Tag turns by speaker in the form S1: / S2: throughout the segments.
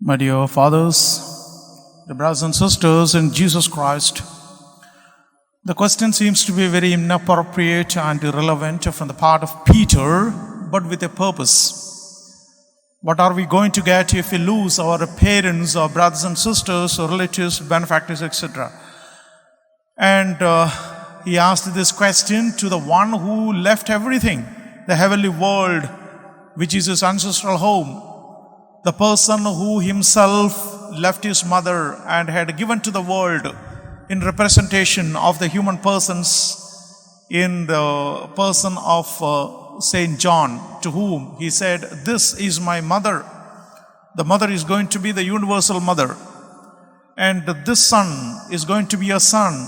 S1: My dear fathers, the brothers and sisters in Jesus Christ, the question seems to be very inappropriate and irrelevant from the part of Peter, but with a purpose. What are we going to get if we lose our parents, our brothers and sisters, or relatives, benefactors, etc.? And he asked this question to the one who left everything, the heavenly world, which is his ancestral home. The person who himself left his mother and had given to the world in representation of the human persons in the person of Saint John, to whom he said, "This is my mother." The mother is going to be the universal mother. And this son is going to be your son.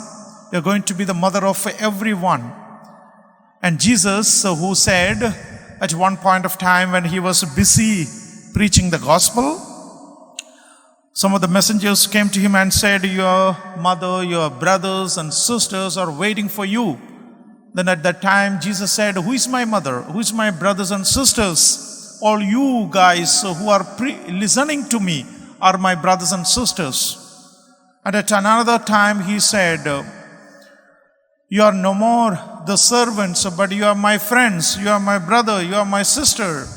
S1: You're going to be the mother of everyone. And Jesus, who said at one point of time when he was busy preaching the gospel, some of the messengers came to him and said, "Your mother, your brothers and sisters are waiting for you." Then at that time, Jesus said, "Who is my mother? Who is my brothers and sisters? All you guys who are listening to me are my brothers and sisters." And at another time, he said, "You are no more the servants, but you are my friends. You are my brother. You are my sister."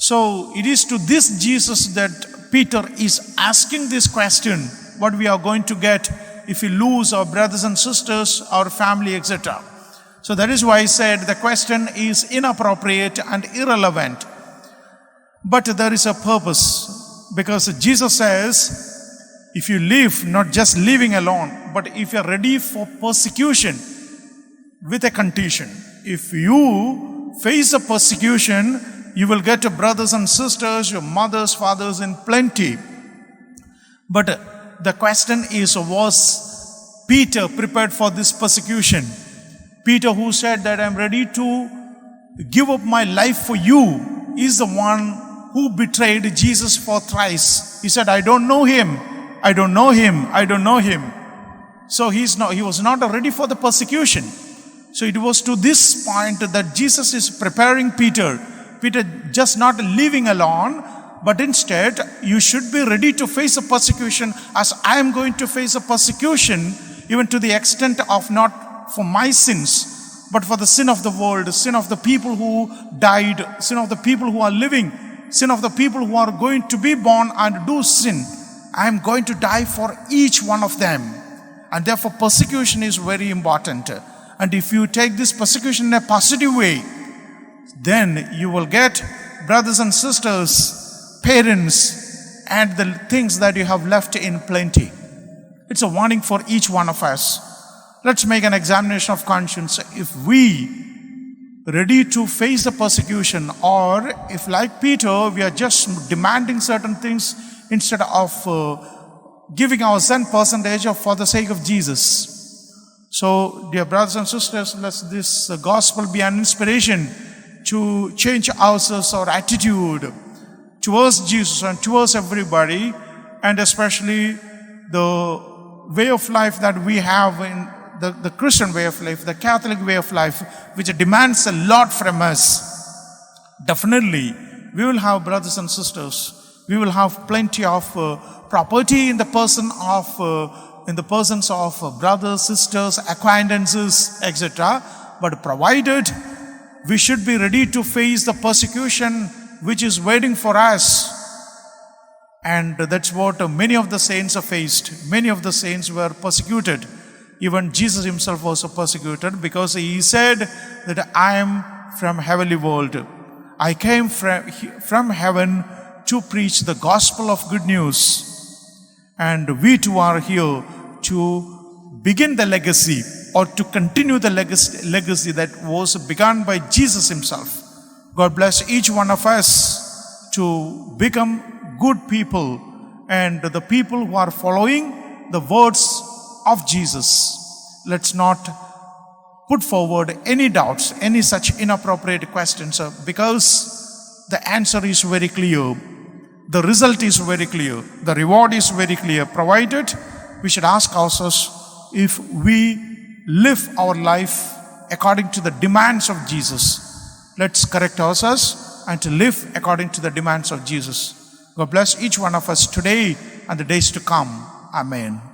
S1: So it is to this Jesus that Peter is asking this question, what we are going to get if we lose our brothers and sisters, our family, etc. So that is why I said the question is inappropriate and irrelevant. But there is a purpose, because Jesus says, if you live, not just living alone, but if you are ready for persecution with a condition. If you face a persecution, you will get your brothers and sisters, your mothers, fathers in plenty. But the question is, was Peter prepared for this persecution? Peter, who said that I'm ready to give up my life for you, is the one who betrayed Jesus for thrice. He said, "I don't know him. I don't know him. I don't know him." So he was not ready for the persecution. So it was to this point that Jesus is preparing Peter. Peter, just not living alone, but instead you should be ready to face a persecution as I am going to face a persecution, even to the extent of not for my sins, but for the sin of the world, sin of the people who died, sin of the people who are living, sin of the people who are going to be born and do sin. I am going to die for each one of them. And therefore persecution is very important. And if you take this persecution in a positive way, then you will get brothers and sisters, parents, and the things that you have left in plenty. It's a warning for each one of us. Let's make an examination of conscience. If we ready to face the persecution, or if like Peter, we are just demanding certain things instead of giving our 10% for the sake of Jesus. So, dear brothers and sisters, let this gospel be an inspiration to change ourselves, our attitude towards Jesus and towards everybody, and especially the way of life that we have in the Christian way of life, the Catholic way of life, which demands a lot from us. Definitely, we will have brothers and sisters. We will have plenty of property in the persons of brothers, sisters, acquaintances, etc. But provided we should be ready to face the persecution which is waiting for us. And that's what many of the saints have faced. Many of the saints were persecuted. Even Jesus himself was persecuted, because he said that I am from heavenly world. I came from heaven to preach the gospel of good news. And we too are here to begin the legacy, or to continue the legacy that was begun by Jesus himself. God bless each one of us to become good people, and the people who are following the words of Jesus. Let's not put forward any doubts, any such inappropriate questions, because the answer is very clear. The result is very clear. The reward is very clear. Provided we should ask ourselves if we live our life according to the demands of Jesus. Let's correct ourselves and to live according to the demands of Jesus. God bless each one of us today and the days to come. Amen.